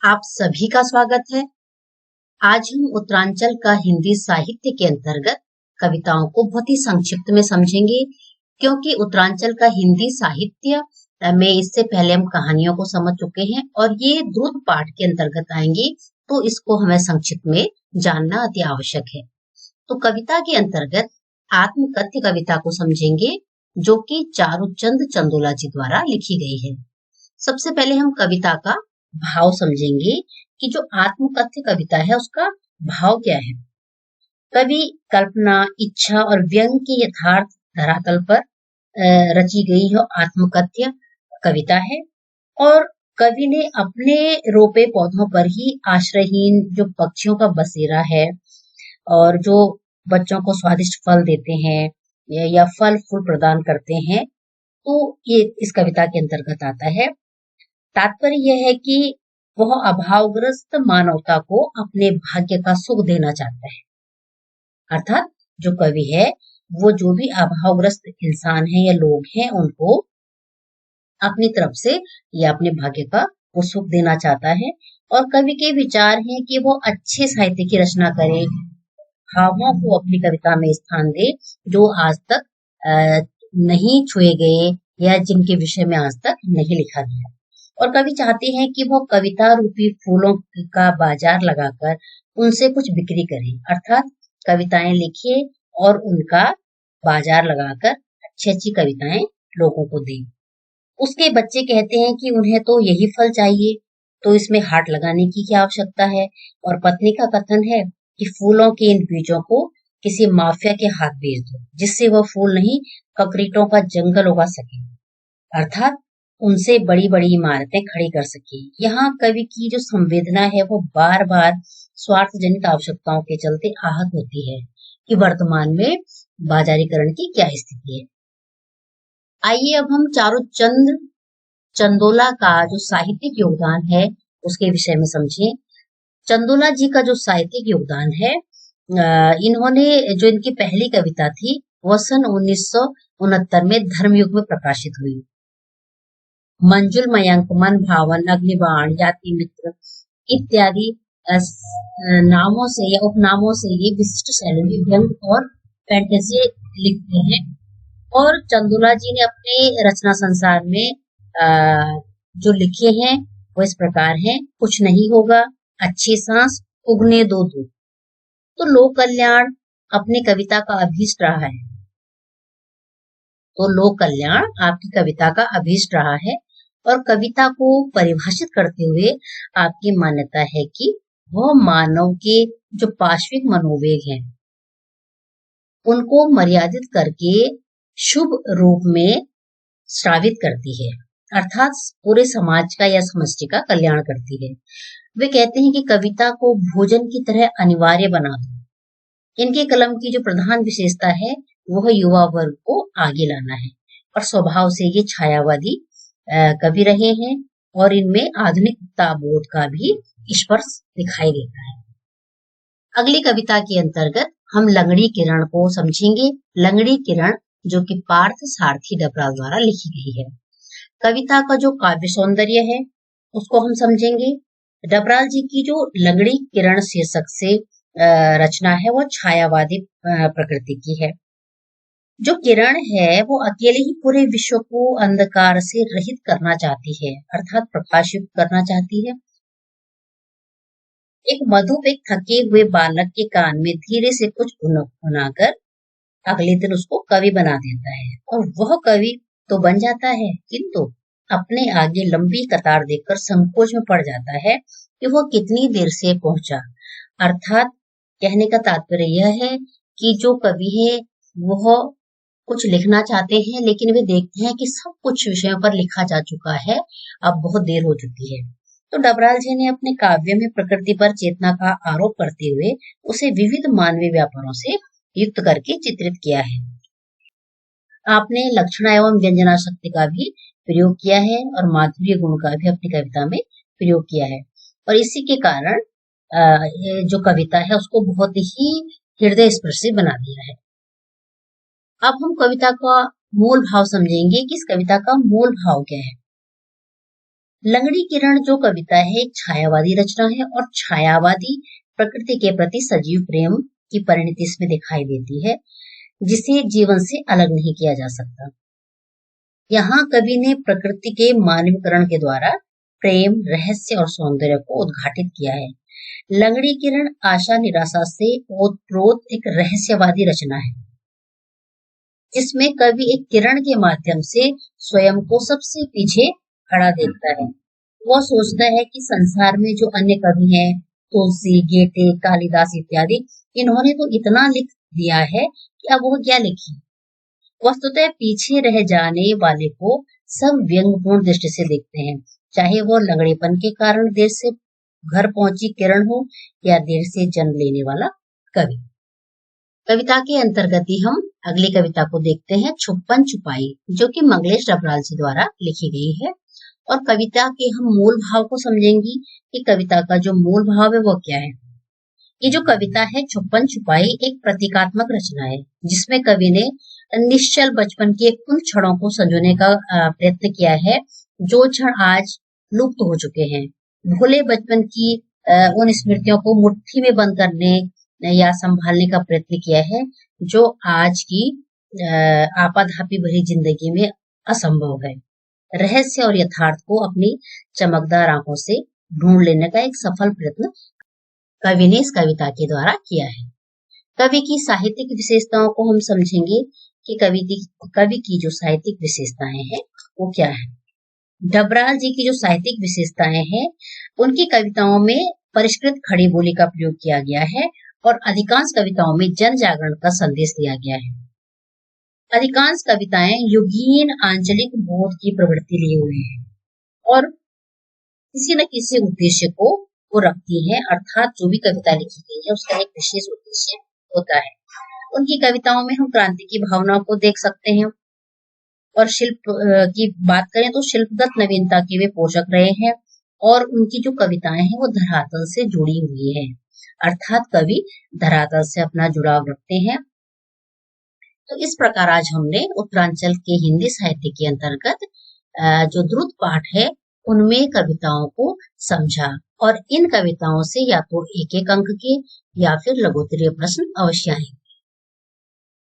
आप सभी का स्वागत है। आज हम उत्तरांचल का हिंदी साहित्य के अंतर्गत कविताओं को बहुत ही संक्षिप्त में समझेंगे, क्योंकि उत्तरांचल का हिंदी साहित्य में इससे पहले हम कहानियों को समझ चुके हैं और ये द्रुत पाठ के अंतर्गत आएंगी, तो इसको हमें संक्षिप्त में जानना अति आवश्यक है। तो कविता के अंतर्गत आत्मकथ्य कविता को समझेंगे, जो कि चारुचंद चंदोला जी द्वारा लिखी गई है। सबसे पहले हम कविता का भाव समझेंगे कि जो आत्मकथ्य कविता है उसका भाव क्या है। कवि कल्पना, इच्छा और व्यंग के यथार्थ धरातल पर रची गई है आत्मकथ्य कविता है। और कवि ने अपने रोपे पौधों पर ही आश्रयहीन जो पक्षियों का बसेरा है और जो बच्चों को स्वादिष्ट फल देते हैं या फल फूल प्रदान करते हैं, तो ये इस कविता के अंतर्गत आता है। तात्पर्य यह है कि वह अभावग्रस्त मानवता को अपने भाग्य का सुख देना चाहता है। अर्थात जो कवि है वो जो भी अभावग्रस्त इंसान है या लोग हैं उनको अपनी तरफ से या अपने भाग्य का वो सुख देना चाहता है। और कवि के विचार हैं कि वो अच्छे साहित्य की रचना करे, भावों को अपनी कविता में स्थान दे जो आज तक नहीं छुए गए या जिनके विषय में आज तक नहीं लिखा गया। और कवि चाहते हैं कि वो कविता रूपी फूलों का बाजार लगाकर उनसे कुछ बिक्री करें, अर्थात कविताएं लिखे और उनका बाजार लगाकर अच्छी अच्छी कविताएं लोगों को दें। उसके बच्चे कहते हैं कि उन्हें तो यही फल चाहिए, तो इसमें हाट लगाने की क्या आवश्यकता है। और पत्नी का कथन है कि फूलों के इन बीजों को किसी माफिया के हाथ भेज दो, जिससे वह फूल नहीं कंक्रीटों का जंगल उगा सके, अर्थात उनसे बड़ी बड़ी इमारतें खड़ी कर सके। यहाँ कवि की जो संवेदना है वो बार बार स्वार्थ जनित आवश्यकताओं के चलते आहत होती है कि वर्तमान में बाजारीकरण की क्या स्थिति है। आइए अब हम चारुचंद चंदोला का जो साहित्यिक योगदान है उसके विषय में समझें। चंदोला जी का जो साहित्यिक योगदान है, इन्होंने जो इनकी पहली कविता थी वह सन 1969 में धर्मयुग में प्रकाशित हुई। मंजुल मयंक, मन भावन, अग्निबाण, याति मित्र इत्यादि नामों से या उपनामों से ये विशिष्ट शैली में व्यंग और फैंटेसी लिखते हैं। और चंदोला जी ने अपने रचना संसार में जो लिखे हैं वो इस प्रकार हैं। कुछ नहीं होगा, अच्छी सांस, उगने दो दूध। तो लोक कल्याण अपनी कविता का अभीष्ट रहा है। तो लोक कल्याण आपकी कविता का अभीष्ट रहा है। और कविता को परिभाषित करते हुए आपकी मान्यता है कि वह मानव के जो पाश्विक मनोवेग हैं उनको मर्यादित करके शुभ रूप में श्रावित करती है, अर्थात पूरे समाज का या समष्टि का कल्याण करती है। वे कहते हैं कि कविता को भोजन की तरह अनिवार्य बना दो। इनके कलम की जो प्रधान विशेषता है वह युवा वर्ग को आगे लाना है। और स्वभाव से ये छायावादी कवि रहे हैं और इनमें आधुनिकता बोध का भी स्पर्श दिखाई देता है। अगली कविता के अंतर्गत हम लंगड़ी किरण को समझेंगे। लंगड़ी किरण जो कि पार्थ सारथी डबराल द्वारा लिखी गई है। कविता का जो काव्य सौंदर्य है उसको हम समझेंगे। डबराल जी की जो लंगड़ी किरण शीर्षक से रचना है वो छायावादी प्रकृति की है। जो किरण है वो अकेले ही पूरे विश्व को अंधकार से रहित करना चाहती है, अर्थात प्रकाशित करना चाहती है। एक मधुप एक थके हुए बालक के कान में धीरे से कुछ गुनगुनाकर अगले दिन उसको कवि बना देता है। और वह कवि तो बन जाता है, किंतु अपने आगे लंबी कतार देखकर संकोच में पड़ जाता है कि वह कितनी देर से पहुंचा। अर्थात कहने का तात्पर्य यह है कि जो कवि है वह कुछ लिखना चाहते हैं लेकिन वे देखते हैं कि सब कुछ विषयों पर लिखा जा चुका है, अब बहुत देर हो चुकी है। तो डबराल जी ने अपने काव्य में प्रकृति पर चेतना का आरोप करते हुए उसे विविध मानवीय व्यापारों से युक्त करके चित्रित किया है। आपने लक्षणा एवं व्यंजना शक्ति का भी प्रयोग किया है और माधुर्य गुण का भी अपनी कविता में प्रयोग किया है। और इसी के कारण जो कविता है उसको बहुत ही हृदय स्पर्शी बना दिया है। अब हम कविता का मूल भाव समझेंगे कि इस कविता का मूल भाव क्या है। लंगड़ी किरण जो कविता है एक छायावादी रचना है और छायावादी प्रकृति के प्रति सजीव प्रेम की परिणति इसमें दिखाई देती है, जिसे जीवन से अलग नहीं किया जा सकता। यहाँ कवि ने प्रकृति के मानवीकरण के द्वारा प्रेम, रहस्य और सौंदर्य को उद्घाटित किया है। लंगड़ी किरण आशा निराशा से ओतप्रोत एक रहस्यवादी रचना है, जिसमें कवि एक किरण के माध्यम से स्वयं को सबसे पीछे खड़ा देखता है। वह सोचता है कि संसार में जो अन्य कवि हैं, तुलसी, गेटे, कालिदास इत्यादि, इन्होंने तो इतना लिख दिया है कि अब वह क्या लिखे। वस्तुतः पीछे रह जाने वाले को सब व्यंग्यपूर्ण दृष्टि से देखते हैं, चाहे वो लंगड़ेपन के कारण देर से घर पहुंची किरण हो या देर से जन्म लेने वाला कवि। कविता के अंतर्गत ही हम अगली कविता को देखते हैं, छुपन छुपाई, जो कि मंगलेश डबराल जी द्वारा लिखी गई है। और कविता के हम मूल भाव को समझेंगी कि कविता का जो मूल भाव है वो क्या है। ये जो कविता है छुपन छुपाई एक प्रतीकात्मक रचना है, जिसमें कवि ने निश्चल बचपन के उन क्षणों को संजोने का प्रयत्न किया है जो क्षण आज लुप्त हो चुके हैं। भूले बचपन की उन स्मृतियों को मुट्ठी में बंद करने या संभालने का प्रयत्न किया है, जो आज की आपाधापी भरी जिंदगी में असंभव है। रहस्य और यथार्थ को अपनी चमकदार आंखों से ढूंढ लेने का एक सफल प्रयत्न कवि ने इस कविता के द्वारा किया है। कवि की साहित्यिक विशेषताओं को हम समझेंगे कि कवि की जो साहित्यिक विशेषताएं हैं वो क्या है। डबराल जी की जो साहित्यिक विशेषताएं हैं, उनकी कविताओं में परिष्कृत खड़ी बोली का प्रयोग किया गया है और अधिकांश कविताओं में जन जागरण का संदेश दिया गया है। अधिकांश कविताएं युगीन आंचलिक बोध की प्रवृत्ति लिए हुए हैं और किसी न किसी उद्देश्य को वो रखती है, अर्थात जो भी कविता लिखी गई है उसका एक विशेष उद्देश्य होता है। उनकी कविताओं में हम क्रांति की भावनाओं को देख सकते हैं और शिल्प की बात करें तो शिल्पगत नवीनता के वे पोषक रहे हैं और उनकी जो कविताएं हैं वो धरातल से जुड़ी हुई है, अर्थात कवि धरातल से अपना जुड़ाव रखते हैं। तो इस प्रकार आज हमने उत्तरांचल के हिंदी साहित्य के अंतर्गत जो द्रुत पाठ है उनमें कविताओं को समझा और इन कविताओं से या तो एक अंक के या फिर लघुत्तरीय प्रश्न अवश्य आएंगे।